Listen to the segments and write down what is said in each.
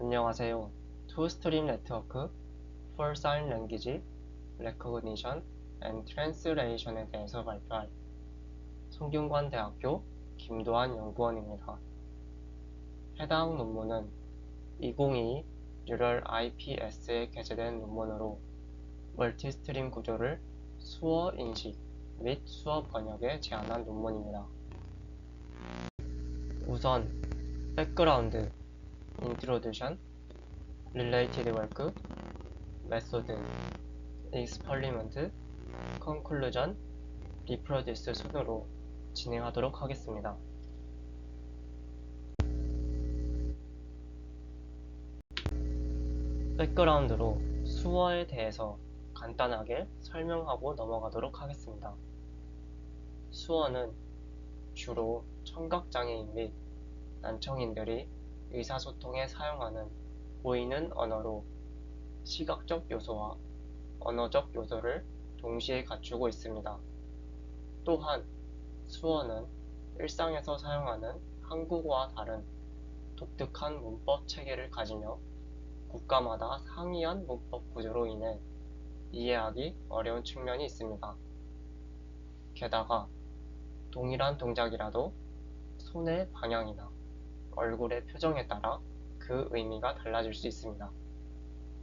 안녕하세요. 투스트림 네트워크 for Sign Language Recognition and Translation에 대해서 발표할 성균관대학교 김도한 연구원입니다. 해당 논문은 2022 뉴럴 IPS에 게재된 논문으로 멀티스트림 구조를 수어 인식 및 수어 번역에 제안한 논문입니다. 우선 백그라운드, 인트로듀션, related work, 메소드, 익스퍼리먼트, 컨클루전, 리프로듀스 순으로 진행하도록 하겠습니다. 백그라운드로 수어에 대해서 간단하게 설명하고 넘어가도록 하겠습니다. 수어는 주로 청각장애인 및 난청인들이 의사소통에 사용하는 보이는 언어로 시각적 요소와 언어적 요소를 동시에 갖추고 있습니다. 또한 수어는 일상에서 사용하는 한국어와 다른 독특한 문법 체계를 가지며 국가마다 상이한 문법 구조로 인해 이해하기 어려운 측면이 있습니다. 게다가 동일한 동작이라도 손의 방향이나 얼굴의 표정에 따라 그 의미가 달라질 수 있습니다.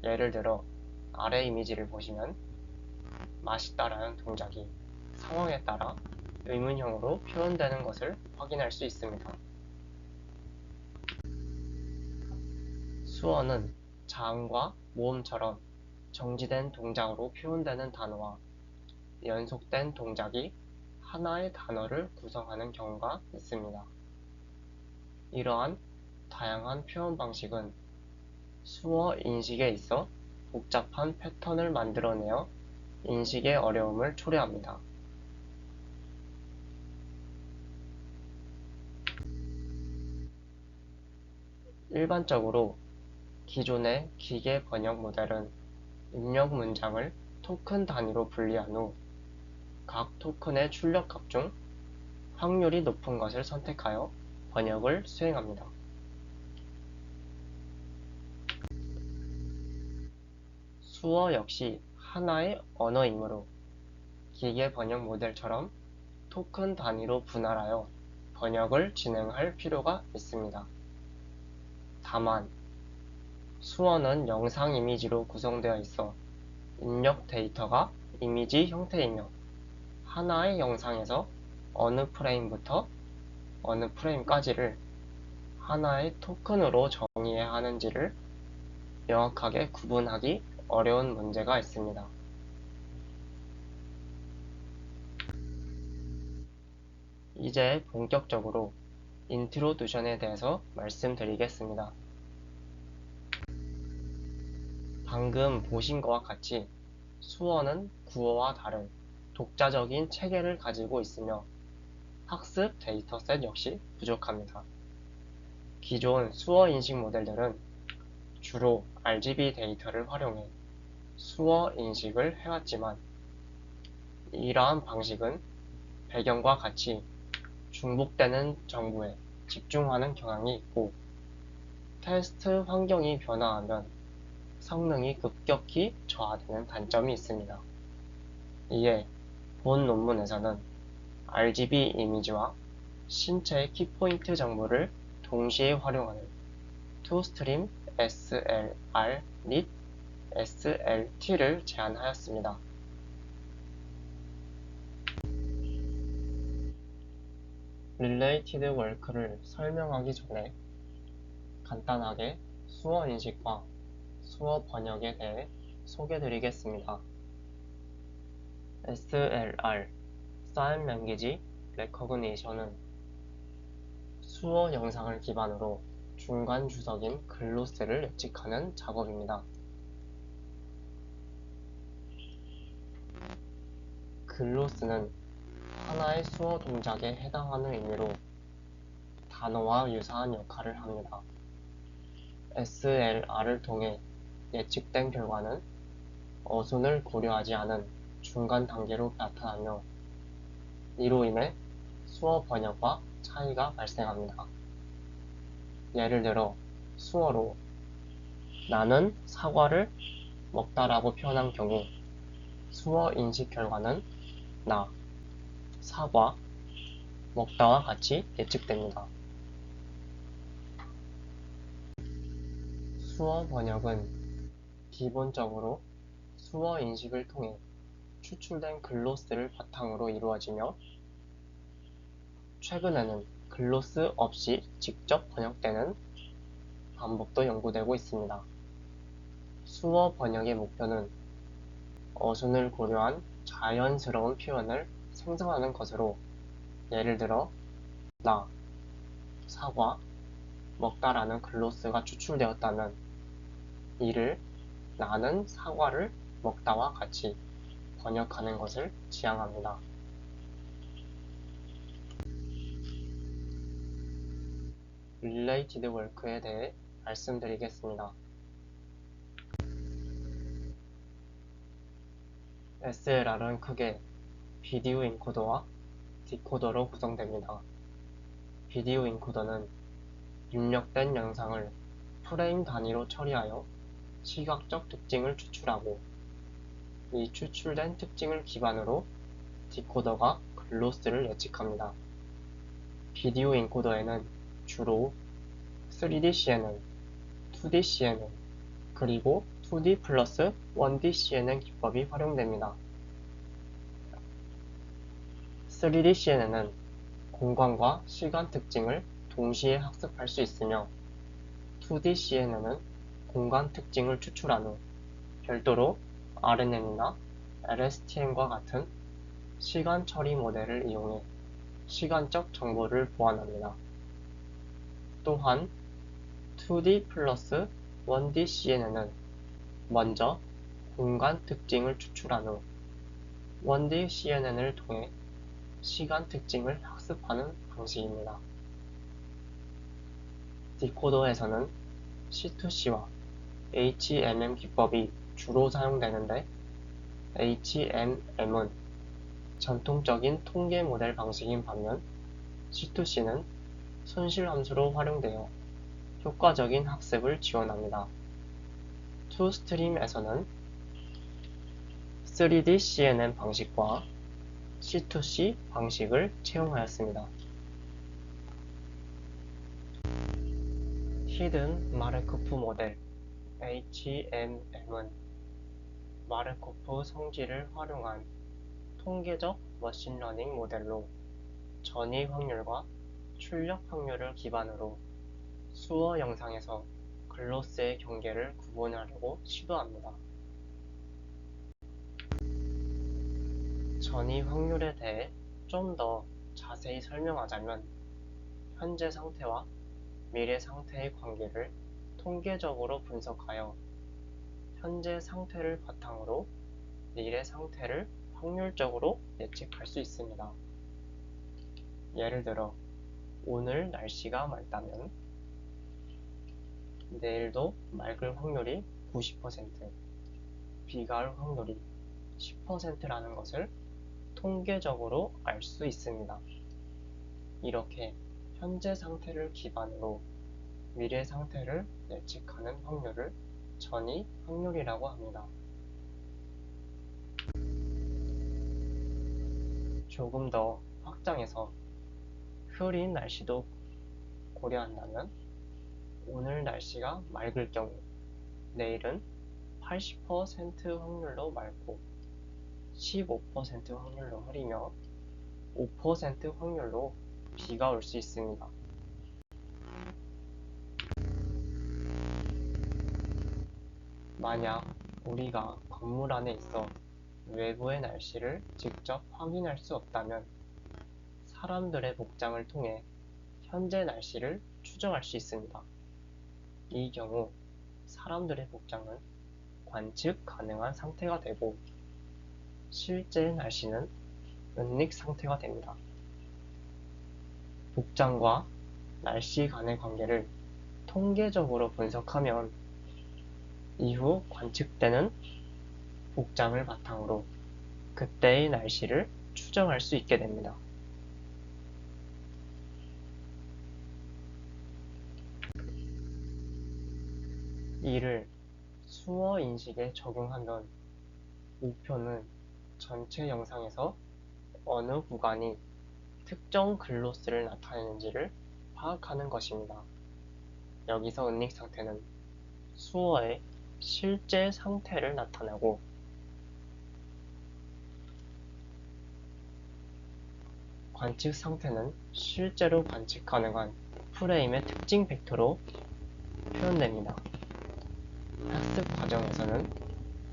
예를 들어 아래 이미지를 보시면 맛있다라는 동작이 상황에 따라 의문형으로 표현되는 것을 확인할 수 있습니다. 수어는 자음과 모음처럼 정지된 동작으로 표현되는 단어와 연속된 동작이 하나의 단어를 구성하는 경우가 있습니다. 이러한 다양한 표현 방식은 수어 인식에 있어 복잡한 패턴을 만들어내어 인식의 어려움을 초래합니다. 일반적으로 기존의 기계 번역 모델은 입력 문장을 토큰 단위로 분리한 후 각 토큰의 출력값 중 확률이 높은 것을 선택하여 번역을 수행합니다. 수어 역시 하나의 언어이므로 기계 번역 모델처럼 토큰 단위로 분할하여 번역을 진행할 필요가 있습니다. 다만 수어는 영상 이미지로 구성되어 있어 입력 데이터가 이미지 형태이며 하나의 영상에서 어느 프레임부터 어느 프레임까지를 하나의 토큰으로 정의해야 하는지를 명확하게 구분하기 어려운 문제가 있습니다. 이제 본격적으로 인트로듀션에 대해서 말씀드리겠습니다. 방금 보신 것과 같이 수어는 구어와 다른 독자적인 체계를 가지고 있으며 학습 데이터셋 역시 부족합니다. 기존 수어 인식 모델들은 주로 RGB 데이터를 활용해 수어 인식을 해왔지만 이러한 방식은 배경과 같이 중복되는 정보에 집중하는 경향이 있고 테스트 환경이 변화하면 성능이 급격히 저하되는 단점이 있습니다. 이에 본 논문에서는 RGB 이미지와 신체의 키포인트 정보를 동시에 활용하는 투스트림 SLR 및 SLT를 제안하였습니다. Related Work를 설명하기 전에 간단하게 수어 인식과 수어 번역에 대해 소개드리겠습니다. SLR, Sign Language Recognition은 수어 영상을 기반으로 중간 주석인 글로스를 예측하는 작업입니다. 글로스는 하나의 수어 동작에 해당하는 의미로 단어와 유사한 역할을 합니다. SLR을 통해 예측된 결과는 어순을 고려하지 않은 중간 단계로 나타나며 이로 인해 수어 번역과 차이가 발생합니다. 예를 들어 수어로 나는 사과를 먹다라고 표현한 경우 수어 인식 결과는 나, 사과, 먹다와 같이 예측됩니다. 수어 번역은 기본적으로 수어 인식을 통해 추출된 글로스를 바탕으로 이루어지며 최근에는 글로스 없이 직접 번역되는 방법도 연구되고 있습니다. 수어 번역의 목표는 어순을 고려한 자연스러운 표현을 생성하는 것으로 예를 들어 나, 사과, 먹다라는 글로스가 추출되었다면 이를 나는 사과를 먹다와 같이 번역하는 것을 지향합니다. related work에 대해 말씀드리겠습니다. SLR은 크게 비디오 인코더와 디코더로 구성됩니다. 비디오 인코더는 입력된 영상을 프레임 단위로 처리하여 시각적 특징을 추출하고 이 추출된 특징을 기반으로 디코더가 글로스를 예측합니다. 비디오 인코더에는 주로 3D CNN, 2D CNN, 그리고 2D 플러스 1D CNN 기법이 활용됩니다. 3D CNN은 공간과 시간 특징을 동시에 학습할 수 있으며 2D CNN은 공간 특징을 추출한 후 별도로 RNN이나 LSTM과 같은 시간 처리 모델을 이용해 시간적 정보를 보완합니다. 또한 2D 플러스 1D CNN은 먼저 공간 특징을 추출한 후 1D CNN을 통해 시간 특징을 학습하는 방식입니다. 디코더에서는 C2C와 HMM 기법이 주로 사용되는데 HMM은 전통적인 통계 모델 방식인 반면 C2C는 손실 함수로 활용되어 효과적인 학습을 지원합니다. 투스트림에서는 3D CNN 방식과 C2C 방식을 채용하였습니다. 히든 마르코프 모델 HMM은 마르코프 성질을 활용한 통계적 머신러닝 모델로 전이 확률과 출력 확률을 기반으로 수어 영상에서 글로스의 경계를 구분하려고 시도합니다. 전이 확률에 대해 좀 더 자세히 설명하자면 현재 상태와 미래 상태의 관계를 통계적으로 분석하여 현재 상태를 바탕으로 미래 상태를 확률적으로 예측할 수 있습니다. 예를 들어 오늘 날씨가 맑다면 내일도 맑을 확률이 90%, 비가 올 확률이 10%라는 것을 통계적으로 알 수 있습니다. 이렇게 현재 상태를 기반으로 미래 상태를 예측하는 확률을 전이 확률이라고 합니다. 조금 더 확장해서 흐린 날씨도 고려한다면 오늘 날씨가 맑을 경우 내일은 80% 확률로 맑고 15% 확률로 흐리며 5% 확률로 비가 올 수 있습니다. 만약 우리가 건물 안에 있어 외부의 날씨를 직접 확인할 수 없다면 사람들의 복장을 통해 현재 날씨를 추정할 수 있습니다. 이 경우 사람들의 복장은 관측 가능한 상태가 되고 실제 날씨는 은닉 상태가 됩니다. 복장과 날씨 간의 관계를 통계적으로 분석하면 이후 관측되는 복장을 바탕으로 그때의 날씨를 추정할 수 있게 됩니다. 이를 수어 인식에 적용하면 우표는 전체 영상에서 어느 구간이 특정 글로스를 나타내는지를 파악하는 것입니다. 여기서 은닉 상태는 수어의 실제 상태를 나타내고 관측 상태는 실제로 관측 가능한 프레임의 특징 벡터로 표현됩니다. 학습 과정에서는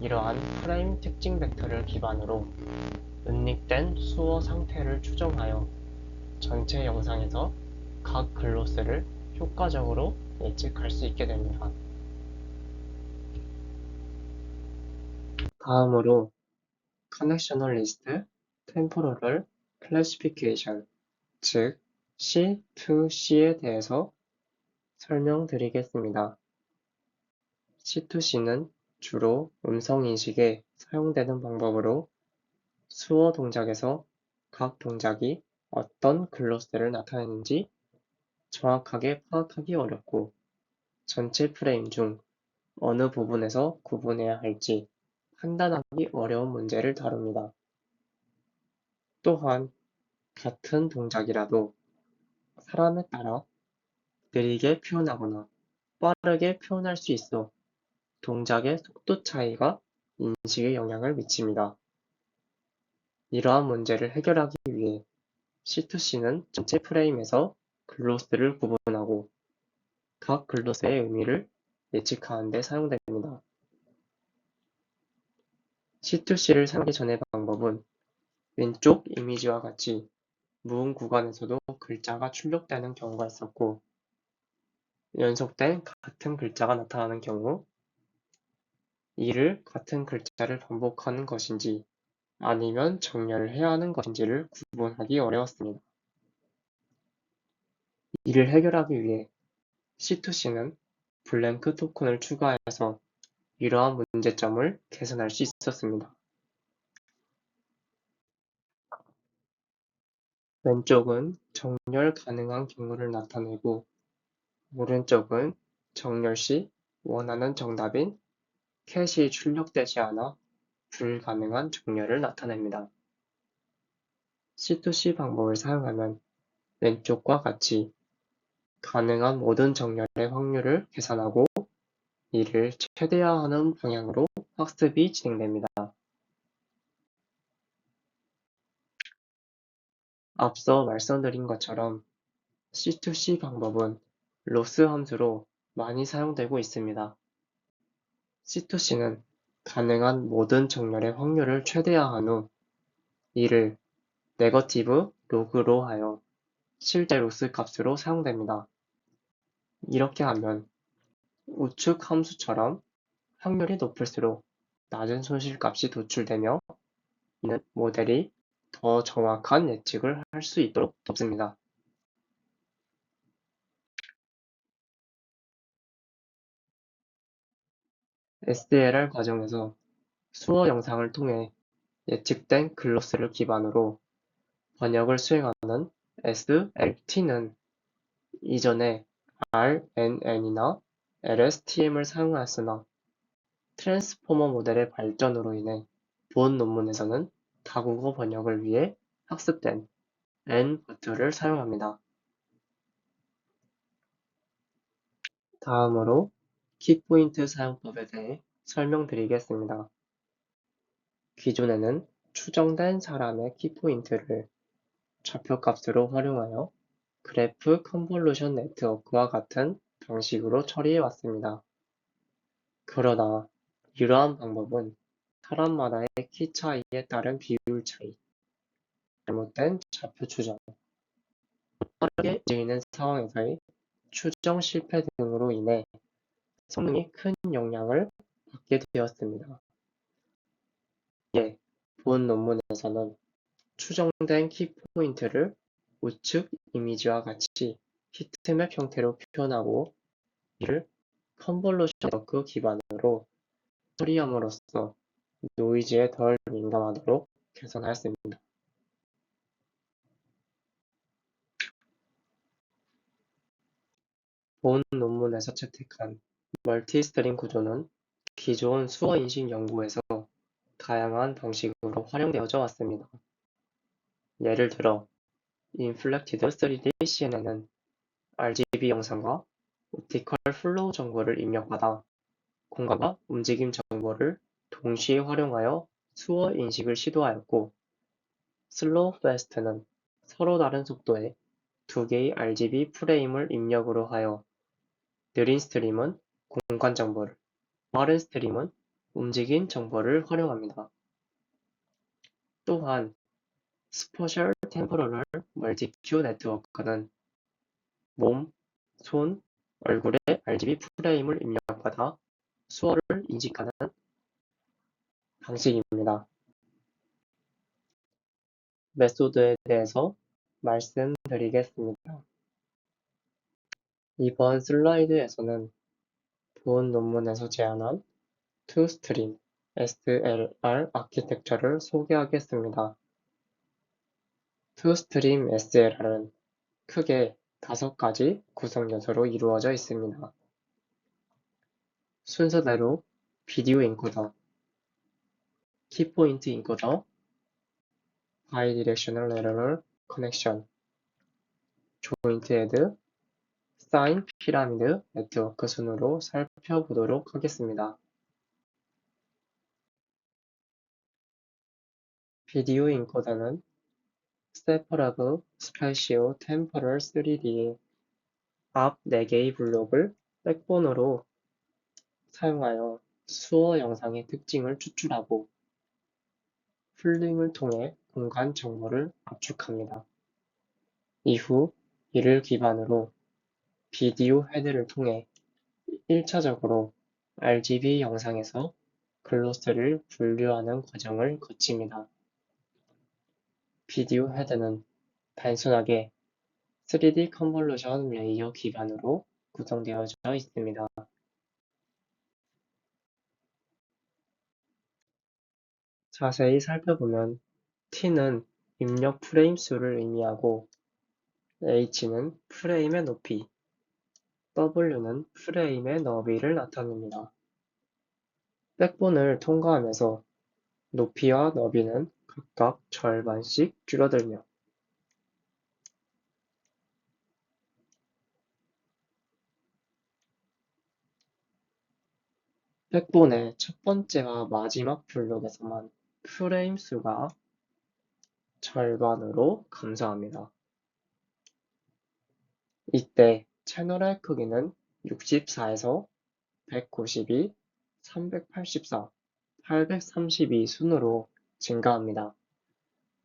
이러한 프레임 특징 벡터를 기반으로 은닉된 수어 상태를 추정하여 전체 영상에서 각 글로스를 효과적으로 예측할 수 있게 됩니다. 다음으로 커넥셔널 리스트 템포럴 클래시피케이션, 즉 C2C에 대해서 설명드리겠습니다. C2C는 주로 음성 인식에 사용되는 방법으로 수어 동작에서 각 동작이 어떤 글로스를 나타내는지 정확하게 파악하기 어렵고 전체 프레임 중 어느 부분에서 구분해야 할지 판단하기 어려운 문제를 다룹니다. 또한 같은 동작이라도 사람에 따라 느리게 표현하거나 빠르게 표현할 수 있어 동작의 속도 차이가 인식에 영향을 미칩니다. 이러한 문제를 해결하기 위해 C2C는 전체 프레임에서 글로스를 구분하고 각 글로스의 의미를 예측하는 데 사용됩니다. C2C를 사용하기 전의 방법은 왼쪽 이미지와 같이 무음 구간에서도 글자가 출력되는 경우가 있었고 연속된 같은 글자가 나타나는 경우 이를 같은 글자를 반복하는 것인지 아니면 정렬을 해야 하는 것인지를 구분하기 어려웠습니다. 이를 해결하기 위해 C2C는 블랭크 토큰을 추가해서 이러한 문제점을 개선할 수 있었습니다. 왼쪽은 정렬 가능한 경우를 나타내고 오른쪽은 정렬 시 원하는 정답인 캣이 출력되지 않아 불가능한 정렬을 나타냅니다. C2C 방법을 사용하면 왼쪽과 같이 가능한 모든 정렬의 확률을 계산하고 이를 최대화하는 방향으로 학습이 진행됩니다. 앞서 말씀드린 것처럼 C2C 방법은 로스 함수로 많이 사용되고 있습니다. C2C는 가능한 모든 정렬의 확률을 최대화한 후 이를 네거티브 로그로 하여 실제 로스 값으로 사용됩니다. 이렇게 하면 우측 함수처럼 확률이 높을수록 낮은 손실값이 도출되며 이는 모델이 더 정확한 예측을 할 수 있도록 돕습니다. SDLR 과정에서 수어 영상을 통해 예측된 글로스를 기반으로 번역을 수행하는 SLT는 이전에 RNN이나 LSTM을 사용하였으나 트랜스포머 모델의 발전으로 인해 본 논문에서는 다국어 번역을 위해 학습된 N버트를 사용합니다. 다음으로 키포인트 사용법에 대해 설명드리겠습니다. 기존에는 추정된 사람의 키포인트를 좌표값으로 활용하여 그래프 컨볼루션 네트워크와 같은 방식으로 처리해 왔습니다. 그러나 이러한 방법은 사람마다의 키 차이에 따른 비율 차이, 잘못된 좌표 추정, 빠르게 움직이는 상황에서의 추정 실패 등으로 인해 성능이 큰 영향을 받게 되었습니다. 이에 본 논문에서는 추정된 키포인트를 우측 이미지와 같이 히트맵 형태로 표현하고 이를 컨볼루션 네트워크 기반으로 처리함으로써 노이즈에 덜 민감하도록 개선하였습니다. 본 논문에서 채택한 멀티스트링 구조는 기존 수어 인식 연구에서 다양한 방식으로 활용되어져 왔습니다. 예를 들어 Inflected 3D CNN은 RGB 영상과 옵티컬 플로우 정보를 입력받아 공간과 움직임 정보를 동시에 활용하여 수어 인식을 시도하였고, 슬로우 패스트는 서로 다른 속도의 두 개의 RGB 프레임을 입력으로 하여 느린 스트림은 공간 정보를, 빠른 스트림은 움직임 정보를 활용합니다. 또한 스퍼셜 템포럴 멀티큐 네트워크는 몸, 손, 얼굴의 RGB 프레임을 입력받아 수어를 인식하는 방식입니다. 메소드에 대해서 말씀드리겠습니다. 이번 슬라이드에서는 본 논문에서 제안한 투스트림 SLR 아키텍처를 소개하겠습니다. 투스트림 SLR은 크게 5가지 구성 요소로 이루어져 있습니다. 순서대로 비디오 인코더, 키포인트 인코더, 바이디렉셔널 레러럴 커넥션, 조인트 헤드, 사인 피라미드 네트워크 순으로 살펴보도록 하겠습니다. 비디오 인코더는 Separable Spatio Temporal 3D의 앞 4개의 블록을 백본으로 사용하여 수어 영상의 특징을 추출하고 풀링을 통해 공간 정보를 압축합니다. 이후 이를 기반으로 비디오 헤드를 통해 1차적으로 RGB 영상에서 글로스를 분류하는 과정을 거칩니다. 비디오 헤드는 단순하게 3D 컨볼루션 레이어 기반으로 구성되어져 있습니다. 자세히 살펴보면 T는 입력 프레임 수를 의미하고 H는 프레임의 높이, W는 프레임의 너비를 나타냅니다. 백본을 통과하면서 높이와 너비는 각각 절반씩 줄어들며 백본의 첫 번째와 마지막 블록에서만 프레임 수가 절반으로 감소합니다. 이때 채널의 크기는 64에서 192, 384, 832 순으로 증가합니다.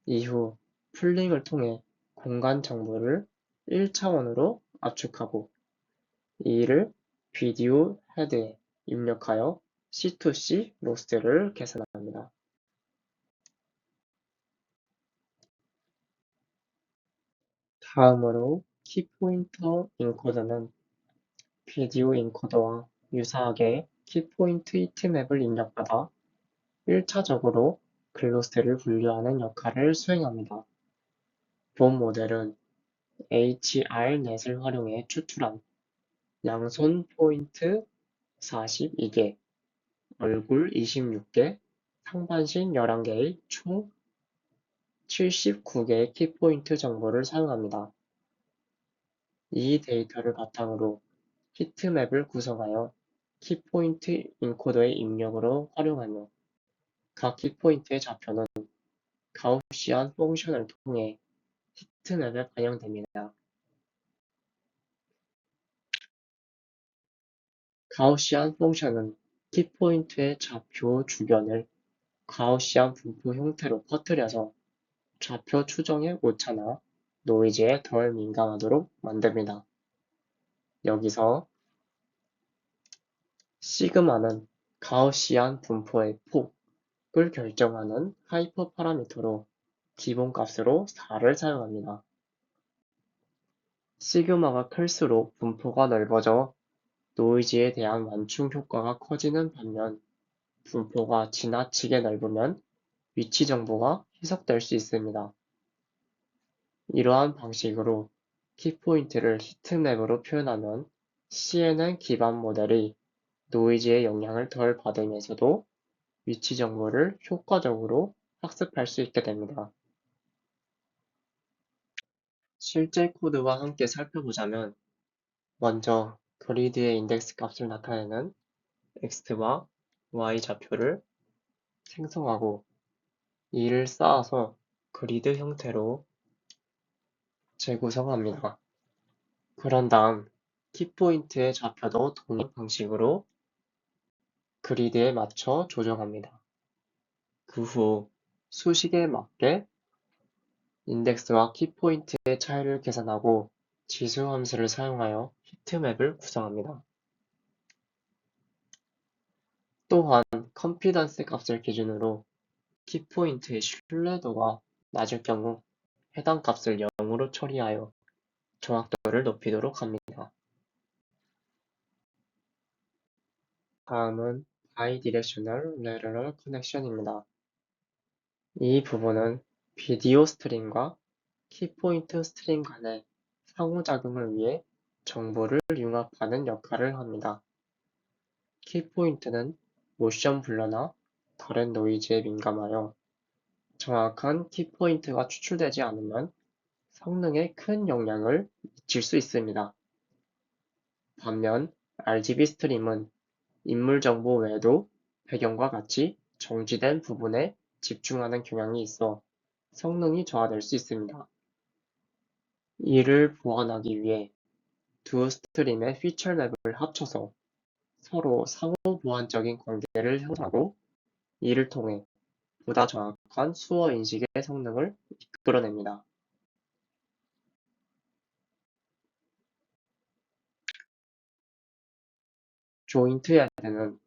이후 풀링을 통해 공간 정보를 1차원으로 압축하고 이를 비디오 헤드에 입력하여 C2C 로스를 계산합니다. 다음으로 키포인터 인코더는 비디오 인코더와 유사하게 키포인트 히트맵을 입력받아 1차적으로 글로스를 분류하는 역할을 수행합니다. 본 모델은 HR넷을 활용해 추출한 양손 포인트 42개, 얼굴 26개, 상반신 11개의 총 79개의 키포인트 정보를 사용합니다. 이 데이터를 바탕으로 히트맵을 구성하여 키포인트 인코더의 입력으로 활용하며 각 키포인트의 좌표는 가우시안 펑션을 통해 히트맵에 반영됩니다. 가우시안 펑션은 키포인트의 좌표 주변을 가우시안 분포 형태로 퍼뜨려서 좌표 추정의 오차나 노이즈에 덜 민감하도록 만듭니다. 여기서 시그마는 가우시안 분포의 폭을 결정하는 하이퍼 파라미터로 기본값으로 4를 사용합니다. 시그마가 클수록 분포가 넓어져 노이즈에 대한 완충 효과가 커지는 반면 분포가 지나치게 넓으면 위치 정보가 희석될 수 있습니다. 이러한 방식으로 키포인트를 히트맵으로 표현하면 CNN 기반 모델이 노이즈의 영향을 덜 받으면서도 위치 정보를 효과적으로 학습할 수 있게 됩니다. 실제 코드와 함께 살펴보자면 먼저 그리드의 인덱스 값을 나타내는 x와 y 좌표를 생성하고 이를 쌓아서 그리드 형태로 재구성합니다. 그런 다음 키포인트의 좌표도 동일 방식으로 그리드에 맞춰 조정합니다. 그 후 수식에 맞게 인덱스와 키포인트의 차이를 계산하고 지수 함수를 사용하여 히트맵을 구성합니다. 또한 컨피던스 값을 기준으로 키포인트의 신뢰도가 낮을 경우 해당 값을 0으로 처리하여 정확도를 높이도록 합니다. 다음은 Bidirectional Lateral Connection입니다. 이 부분은 비디오 스트림과 키포인트 스트림 간의 상호작용을 위해 정보를 융합하는 역할을 합니다. 키포인트는 모션 블러나 다른 노이즈에 민감하여 정확한 키포인트가 추출되지 않으면 성능에 큰 영향을 미칠 수 있습니다. 반면 RGB 스트림은 인물 정보 외에도 배경과 같이 정지된 부분에 집중하는 경향이 있어 성능이 저하될 수 있습니다. 이를 보완하기 위해 두 스트림의 피처 맵을 합쳐서 서로 상호 보완적인 관계를 형성하고 이를 통해 보다 정확한 수어 인식의 성능을 이끌어냅니다. 조인트 헤드는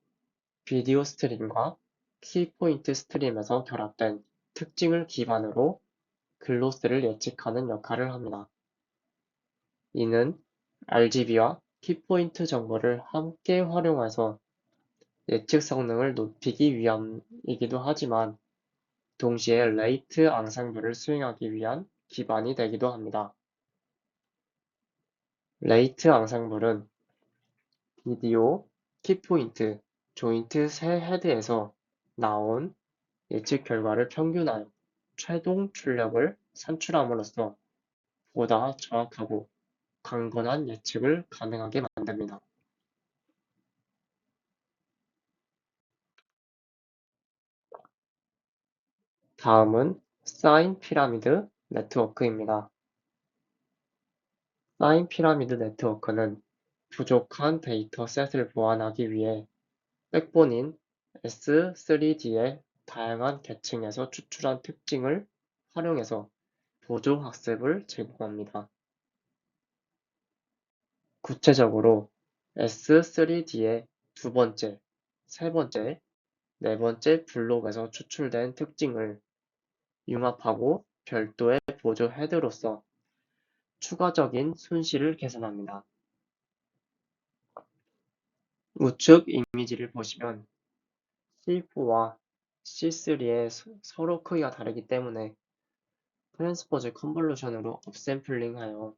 비디오 스트림과 키포인트 스트림에서 결합된 특징을 기반으로 글로스를 예측하는 역할을 합니다. 이는 RGB와 키포인트 정보를 함께 활용해서 예측 성능을 높이기 위함이기도 하지만 동시에 레이트 앙상블을 수행하기 위한 기반이 되기도 합니다. 레이트 앙상블은 비디오, 키포인트, 조인트 세 헤드에서 나온 예측 결과를 평균하여 최종 출력을 산출함으로써 보다 정확하고 강건한 예측을 가능하게 만듭니다. 다음은 사인 피라미드 네트워크입니다. 사인 피라미드 네트워크는 부족한 데이터셋을 보완하기 위해 백본인 S3D의 다양한 계층에서 추출한 특징을 활용해서 보조 학습을 제공합니다. 구체적으로 S3D의 두 번째, 세 번째, 네 번째 블록에서 추출된 특징을 융합하고 별도의 보조 헤드로서 추가적인 손실을 개선합니다. 우측 이미지를 보시면 C4와 C3의 서로 크기가 다르기 때문에 트랜스포즈 컨볼루션으로 업샘플링하여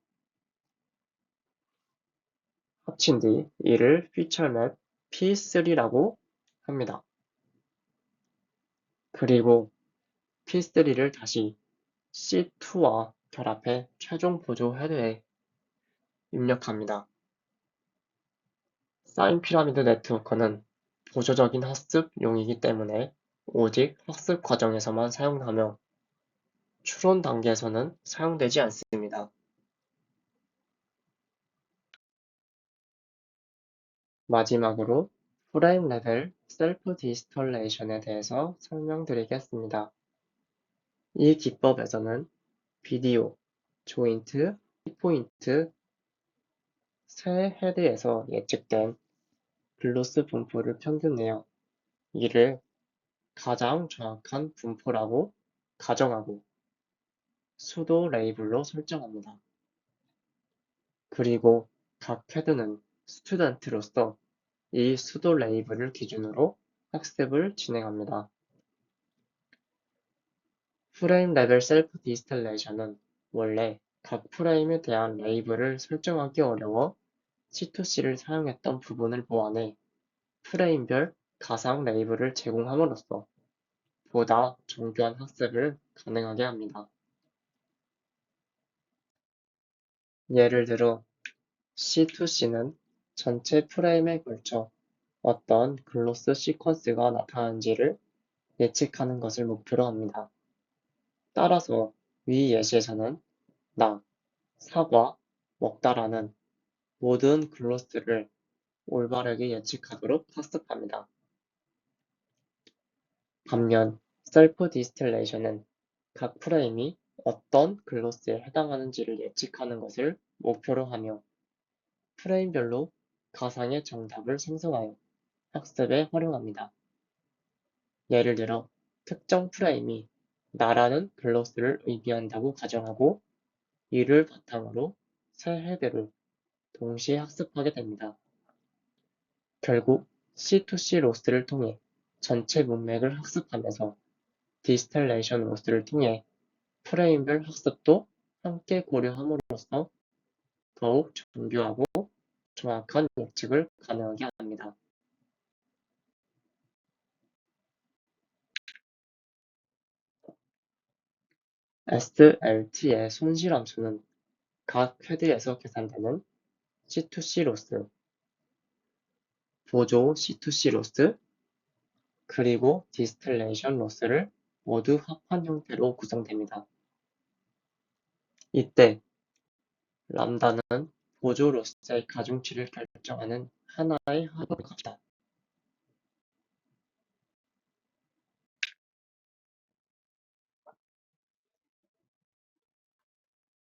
합친 뒤 이를 피처맵 P3라고 합니다. 그리고 P3를 다시 C2와 결합해 최종 보조 헤드에 입력합니다. 사인 피라미드 네트워크는 보조적인 학습용이기 때문에 오직 학습 과정에서만 사용하며 추론 단계에서는 사용되지 않습니다. 마지막으로 프레임 레벨 셀프 디스톨레이션에 대해서 설명드리겠습니다. 이 기법에서는 비디오, 조인트, 키포인트, 세 헤드에서 예측된 글로스 분포를 평균내어 이를 가장 정확한 분포라고 가정하고 수도 레이블로 설정합니다. 그리고 각 헤드는 스튜던트로서 이 수도 레이블을 기준으로 학습을 진행합니다. 프레임 레벨 셀프 디스텔레이션은 원래 각 프레임에 대한 레이블을 설정하기 어려워 C2C를 사용했던 부분을 보완해 프레임별 가상 레이블을 제공함으로써 보다 정교한 학습을 가능하게 합니다. 예를 들어 C2C는 전체 프레임에 걸쳐 어떤 글로스 시퀀스가 나타나는지를 예측하는 것을 목표로 합니다. 따라서 위 예시에서는 나, 사과, 먹다라는 모든 글로스를 올바르게 예측하도록 학습합니다. 반면 셀프 디스틸레이션은 각 프레임이 어떤 글로스에 해당하는지를 예측하는 것을 목표로 하며 프레임별로 가상의 정답을 생성하여 학습에 활용합니다. 예를 들어 특정 프레임이 나라는 글로스를 의미한다고 가정하고 이를 바탕으로 세 해배를 동시에 학습하게 됩니다. 결국 C2C 로스를 통해 전체 문맥을 학습하면서 디스텔레이션 로스를 통해 프레임별 학습도 함께 고려함으로써 더욱 정교하고 정확한 예측을 가능하게 합니다. SLT의 손실함수는 각 헤드에서 계산되는 C2C 로스, 보조 C2C 로스, 그리고 디스틸레이션 로스를 모두 합한 형태로 구성됩니다. 이때 람다는 보조 로스의 가중치를 결정하는 하나의 합의 값이다.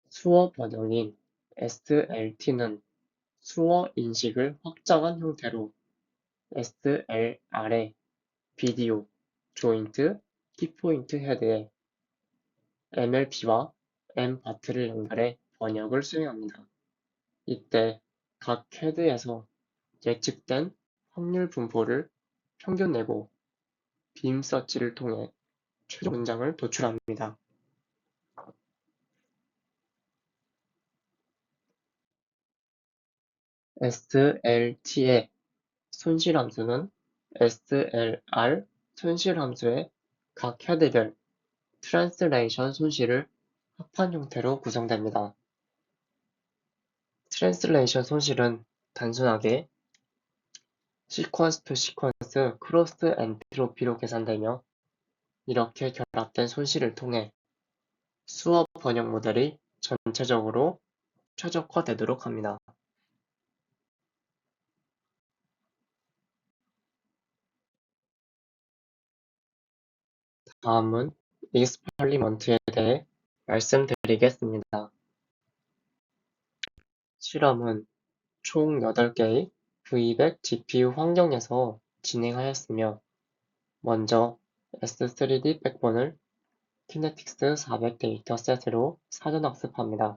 수어 번역인 SLT는 수어 인식을 확장한 형태로 SLR의 비디오, 조인트, 키포인트 헤드에 MLP와 MBAT를 연결해 번역을 수행합니다. 이때 각 헤드에서 예측된 확률 분포를 평균 내고 빔 서치를 통해 최종 문장을 도출합니다. SLT의 손실함수는 SLR 손실함수의 각 헤드별 트랜슬레이션 손실을 합한 형태로 구성됩니다. 트랜슬레이션 손실은 단순하게 시퀀스 투 시퀀스 크로스 엔트로피로 계산되며 이렇게 결합된 손실을 통해 수어 번역 모델이 전체적으로 최적화되도록 합니다. 다음은 익스퍼리먼트에 대해 말씀드리겠습니다. 실험은 총 8개의 V100 GPU 환경에서 진행하였으며 먼저 S3D 백본을 키네틱스 400 데이터셋으로 사전학습합니다.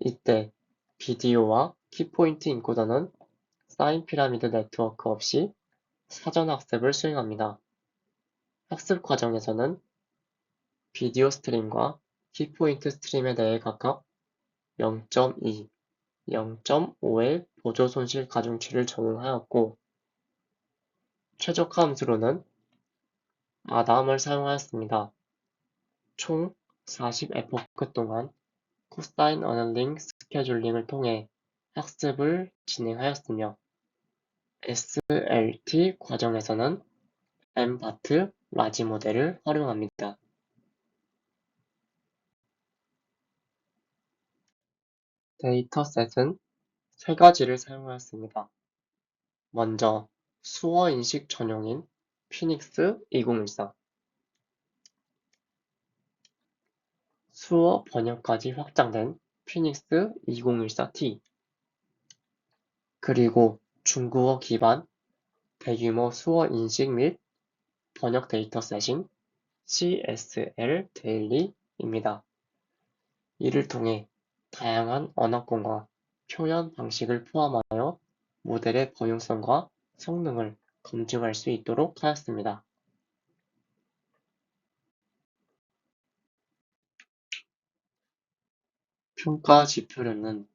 이때 비디오와 키포인트 인코더는 사인 피라미드 네트워크 없이 사전학습을 수행합니다. 학습 과정에서는 비디오 스트림과 키포인트 스트림에 대해 각각 0.2, 0.5의 보조 손실 가중치를 적용하였고 최적화 함수로는 아담을 사용하였습니다. 총 40에포크 동안 코사인 어널링 스케줄링을 통해 학습을 진행하였으며 SLT 과정에서는 MBAT 라지 모델을 활용합니다. 데이터셋은 세 가지를 사용하였습니다. 먼저 수어 인식 전용인 피닉스 2014, 수어 번역까지 확장된 피닉스 2014T, 그리고 중국어 기반 대규모 수어 인식 및 번역 데이터셋인 CSL 데일리입니다. 이를 통해 다양한 언어권과 표현 방식을 포함하여 모델의 범용성과 성능을 검증할 수 있도록 하였습니다. 평가 지표로는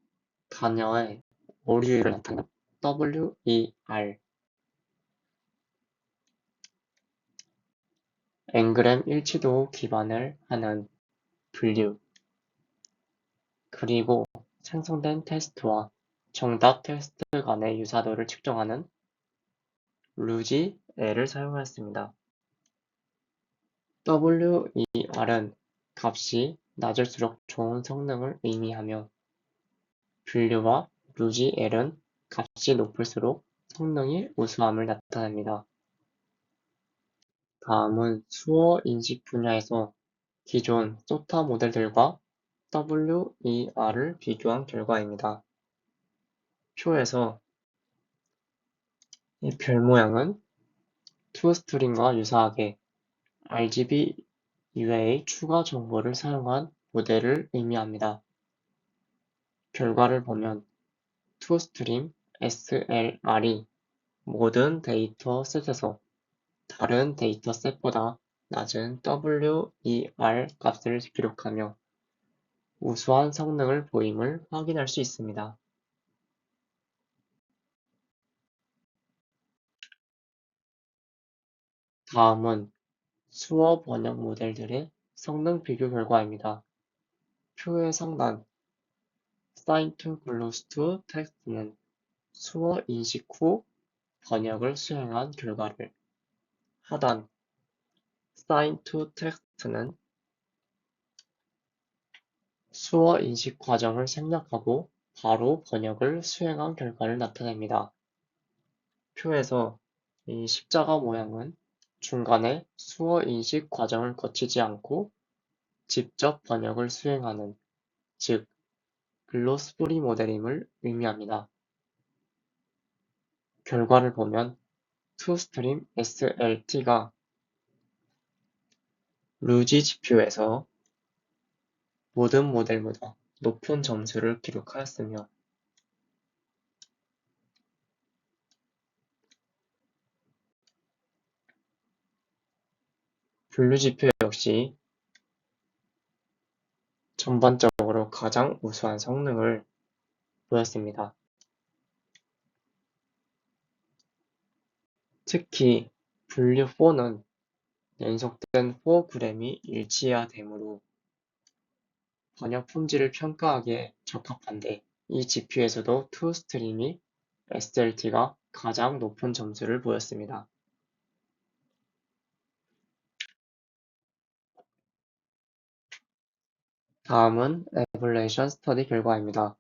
단어의 오류율을 나타낸 WER, N그램 일치도 기반을 하는 분류, 그리고 생성된 테스트와 정답 테스트 간의 유사도를 측정하는 루지애를 사용하였습니다. WER은 값이 낮을수록 좋은 성능을 의미하며 분류와 루지엘은 값이 높을수록 성능이 우수함을 나타냅니다. 다음은 수어 인식 분야에서 기존 소타 모델들과 WER을 비교한 결과입니다. 표에서 이 별 모양은 투스트링과 유사하게 RGB 이외의 추가 정보를 사용한 모델을 의미합니다. 결과를 보면 투스트림 SLR이 모든 데이터 셋에서 다른 데이터 셋보다 낮은 WER 값을 기록하며 우수한 성능을 보임을 확인할 수 있습니다. 다음은 수어 번역 모델들의 성능 비교 결과입니다. 표의 상단 Sign to Close to Text는 수어 인식 후 번역을 수행한 결과를, 하단 Sign to Text는 수어 인식 과정을 생략하고 바로 번역을 수행한 결과를 나타냅니다. 표에서 이 십자가 모양은 중간에 수어 인식 과정을 거치지 않고 직접 번역을 수행하는, 즉 글로스프리 모델임을 의미합니다. 결과를 보면 투스트림 SLT가 루지 지표에서 모든 모델보다 높은 점수를 기록하였으며 분류 지표 역시 전반적으로 가장 우수한 성능을 보였습니다. 특히 분류 4는 연속된 4그램이 일치해야 되므로 번역 품질을 평가하기에 적합한데, 이 지표에서도 투스트림이 SLT가 가장 높은 점수를 보였습니다. 다음은 에벌레이션 스터디 결과입니다.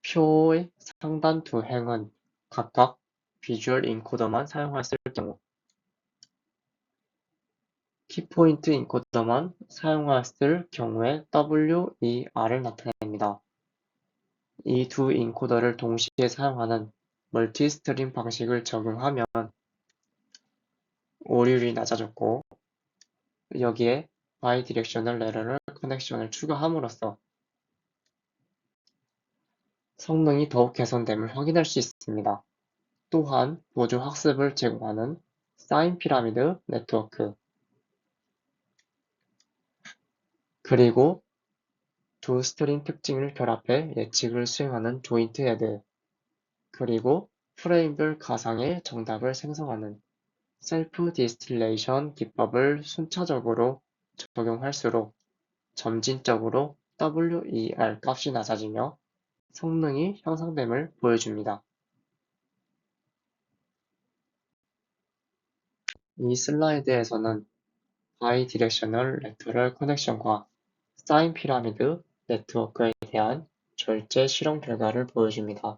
표의 상단 두 행은 각각 비주얼 인코더만 사용했을 경우, 키포인트 인코더만 사용했을 경우의 WER을 나타냅니다. 이 두 인코더를 동시에 사용하는 멀티스트림 방식을 적용하면 오류율이 낮아졌고, 여기에 바이디렉셔널 에러럴 커넥션을 추가함으로써 성능이 더욱 개선됨을 확인할 수 있습니다. 또한 보조 학습을 제공하는 사인 피라미드 네트워크, 그리고 두 스트링 특징을 결합해 예측을 수행하는 조인트 헤드, 그리고 프레임별 가상의 정답을 생성하는 셀프 디스틸레이션 기법을 순차적으로 적용할수록 점진적으로 WER 값이 낮아지며 성능이 향상됨을 보여줍니다. 이 슬라이드에서는 바이디렉셔널 레터럴 커넥션과 사인 피라미드 네트워크에 대한 절제 실험 결과를 보여줍니다.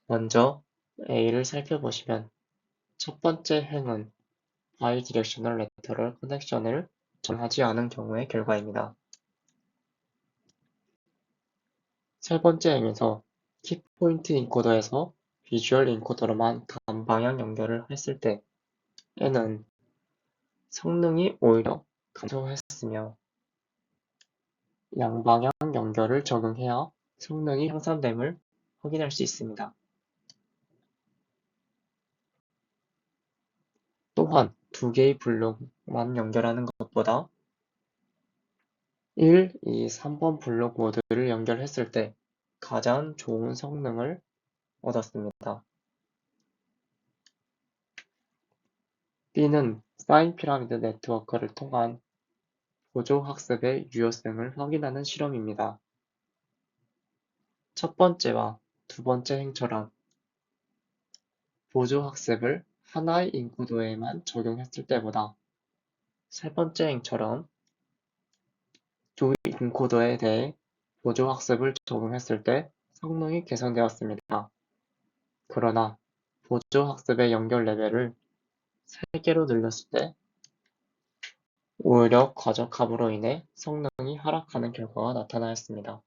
먼저 A를 살펴보시면 첫 번째 행은 바이디렉셔널 레터럴 커넥션을 전하지 않은 경우의 결과입니다. 세 번째 행에서 키포인트 인코더에서 비주얼 인코더로만 단방향 연결을 했을 때 N은 성능이 오히려 감소했으며 양방향 연결을 적용해야 성능이 향상됨을 확인할 수 있습니다. 또한 두 개의 블록만 연결하는 것보다 1, 2, 3번 블록 모두를 연결했을 때 가장 좋은 성능을 얻었습니다. B는 사인 피라미드 네트워크를 통한 보조 학습의 유효성을 확인하는 실험입니다. 첫 번째와 두 번째 행처럼 보조 학습을 하나의 인코더에만 적용했을 때보다 세 번째 행처럼 두 인코더에 대해 보조 학습을 적용했을 때 성능이 개선되었습니다. 그러나 보조 학습의 연결 레벨을 3개로 늘렸을 때 오히려 과적함으로 인해 성능이 하락하는 결과가 나타나였습니다.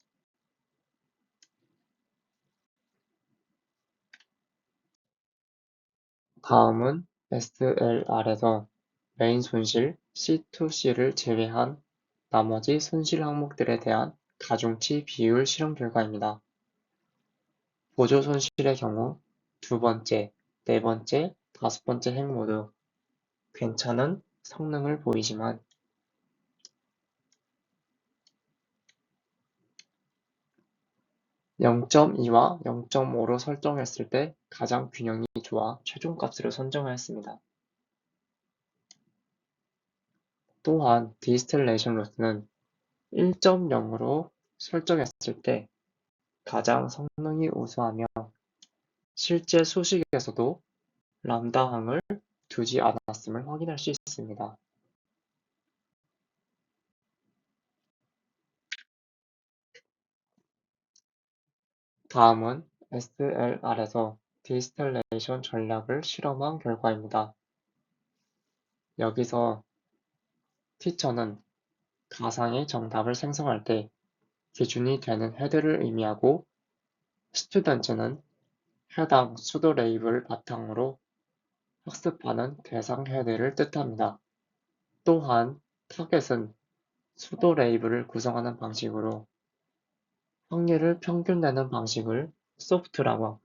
다음은 SLR에서 메인 손실 C2C를 제외한 나머지 손실 항목들에 대한 가중치 비율 실험 결과입니다. 보조 손실의 경우 두 번째, 네 번째, 다섯 번째 행 모두 괜찮은 성능을 보이지만 0.2와 0.5로 설정했을 때 가장 균형이 좋아 최종값으로 선정하였습니다. 또한 디스틸레이션 로스는 1.0으로 설정했을 때 가장 성능이 우수하며 실제 수식에서도 람다항을 두지 않았음을 확인할 수 있습니다. 다음은 SLR에서 디스틸레이션 전략을 실험한 결과입니다. 여기서 티처는 가상의 정답을 생성할 때 기준이 되는 헤드를 의미하고 스튜던트는 해당 수도 레이블을 바탕으로 학습하는 대상 헤드를 뜻합니다. 또한 타겟은 수도 레이블을 구성하는 방식으로 확률을 평균 내는 방식을 소프트라고 하고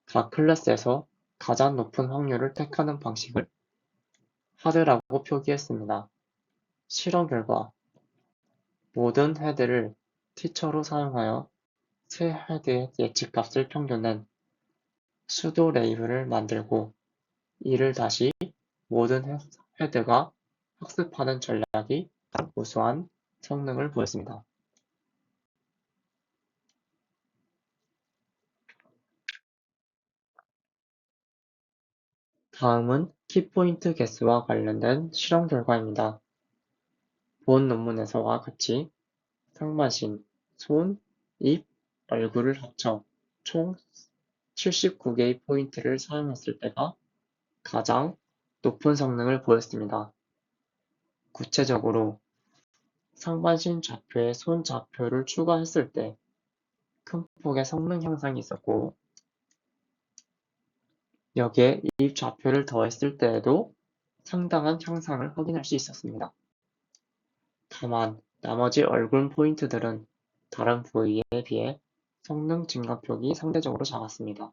각 클래스에서 가장 높은 확률을 택하는 방식을 하드라고 표기했습니다. 실험 결과 모든 헤드를 티처로 사용하여 세 헤드의 예측값을 평균낸 수도 레이블을 만들고 이를 다시 모든 헤드가 학습하는 전략이 우수한 성능을 보였습니다. 다음은 키포인트 개수와 관련된 실험 결과입니다. 본 논문에서와 같이 상반신, 손, 입, 얼굴을 합쳐 총 79개의 포인트를 사용했을 때가 가장 높은 성능을 보였습니다. 구체적으로 상반신 좌표에 손 좌표를 추가했을 때 큰 폭의 성능 향상이 있었고 여기에 입 좌표를 더했을 때에도 상당한 향상을 확인할 수 있었습니다. 다만 나머지 얼굴 포인트들은 다른 부위에 비해 성능 증가폭이 상대적으로 작았습니다.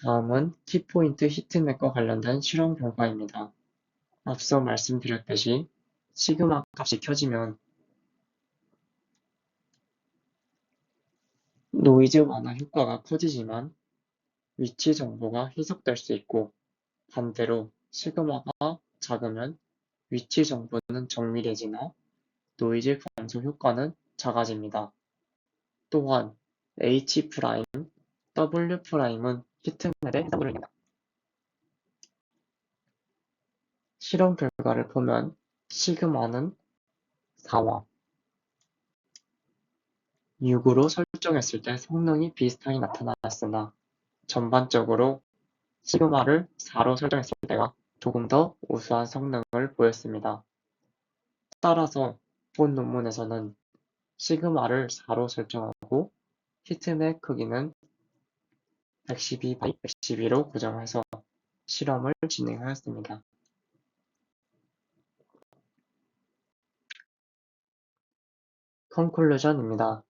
다음은 키포인트 히트맵과 관련된 실험 결과입니다. 앞서 말씀드렸듯이 시그마 값이 켜지면 노이즈 완화 효과가 커지지만 위치 정보가 희석될 수 있고 반대로 시그마가 작으면 위치 정보는 정밀해지나 노이즈 감소 효과는 작아집니다. 또한 H', W'은 히트맵에 해당됩니다. 실험 결과를 보면 시그마는 4와 6으로 설정했을 때 성능이 비슷하게 나타났으나 전반적으로 시그마를 4로 설정했을 때가 조금 더 우수한 성능을 보였습니다. 따라서 본 논문에서는 시그마를 4로 설정하고 히트맵 크기는 112x112로 고정해서 실험을 진행하였습니다. 컨클루전입니다.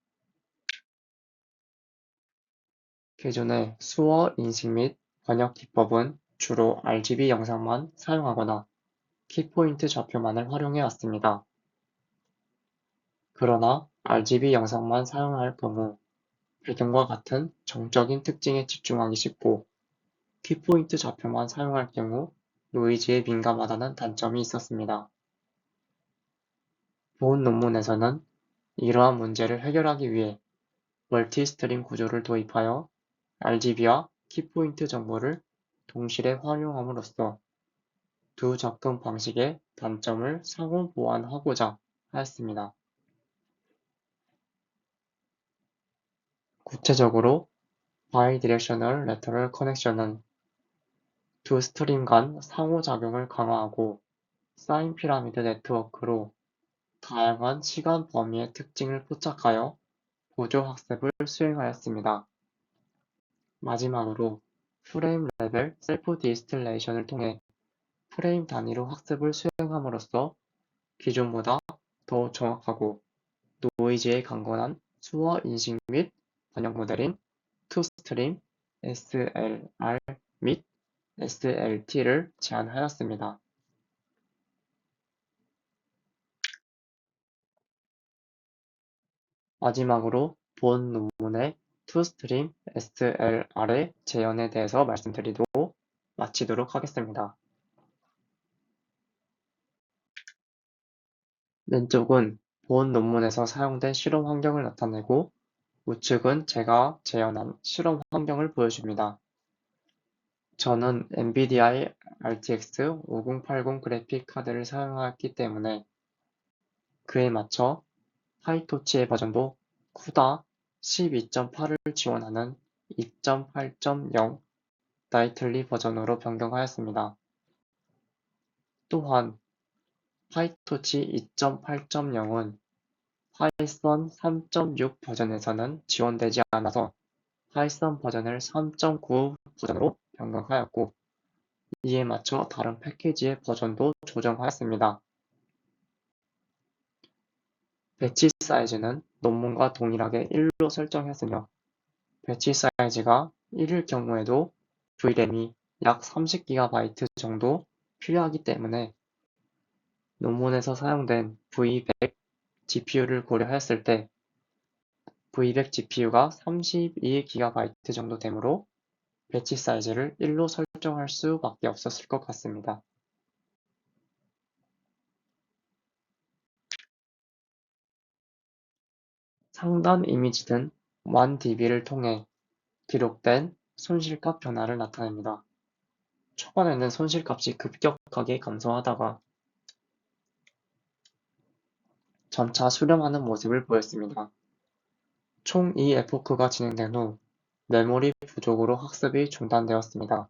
기존의 수어 인식 및 번역 기법은 주로 RGB 영상만 사용하거나 키포인트 좌표만을 활용해 왔습니다. 그러나 RGB 영상만 사용할 경우 배경과 같은 정적인 특징에 집중하기 쉽고 키포인트 좌표만 사용할 경우 노이즈에 민감하다는 단점이 있었습니다. 본 논문에서는 이러한 문제를 해결하기 위해 멀티스트림 구조를 도입하여 RGB와 키포인트 정보를 동시에 활용함으로써 두 접근 방식의 단점을 상호 보완하고자 하였습니다. 구체적으로 바이디렉셔널 레터럴 커넥션은 두 스트림 간 상호작용을 강화하고 사인 피라미드 네트워크로 다양한 시간 범위의 특징을 포착하여 보조 학습을 수행하였습니다. 마지막으로 프레임 레벨 셀프 디스틸레이션을 통해 프레임 단위로 학습을 수행함으로써 기존보다 더 정확하고 노이즈에 강건한 수어 인식 및 번역 모델인 투스트림 SLR 및 SLT를 제안하였습니다. 마지막으로 본 논문의 투스트림 SLR의 재현에 대해서 말씀드리고 마치도록 하겠습니다. 왼쪽은 본 논문에서 사용된 실험 환경을 나타내고 우측은 제가 재현한 실험 환경을 보여줍니다. 저는 NVIDIA RTX 5080 그래픽 카드를 사용하였기 때문에 그에 맞춰 파이토치의 버전도 쿠다 12.8을 지원하는 2.8.0 나이틀리 버전으로 변경하였습니다. 또한 파이토치 2.8.0은 파이썬 3.6 버전에서는 지원되지 않아서 파이썬 버전을 3.9 버전으로 변경하였고 이에 맞춰 다른 패키지의 버전도 조정하였습니다. 배치 사이즈는 논문과 동일하게 1로 설정했으며 배치 사이즈가 1일 경우에도 VRAM이 약 30GB 정도 필요하기 때문에 논문에서 사용된 V100 GPU를 고려했을 때 V100 GPU가 32GB 정도 되므로 배치 사이즈를 1로 설정할 수밖에 없었을 것 같습니다. 상단 이미지는 1db를 통해 기록된 손실값 변화를 나타냅니다. 초반에는 손실값이 급격하게 감소하다가 점차 수렴하는 모습을 보였습니다. 총 2에포크가 진행된 후 메모리 부족으로 학습이 중단되었습니다.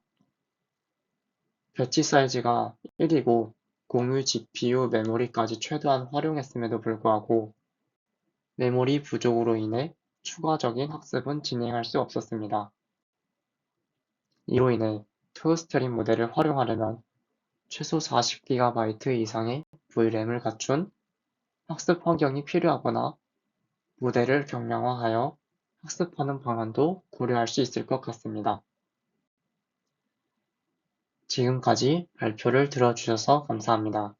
배치 사이즈가 1이고 공유 GPU 메모리까지 최대한 활용했음에도 불구하고 메모리 부족으로 인해 추가적인 학습은 진행할 수 없었습니다. 이로 인해 투스트림 모델을 활용하려면 최소 40GB 이상의 VRAM을 갖춘 학습 환경이 필요하거나 모델을 경량화하여 학습하는 방안도 고려할 수 있을 것 같습니다. 지금까지 발표를 들어주셔서 감사합니다.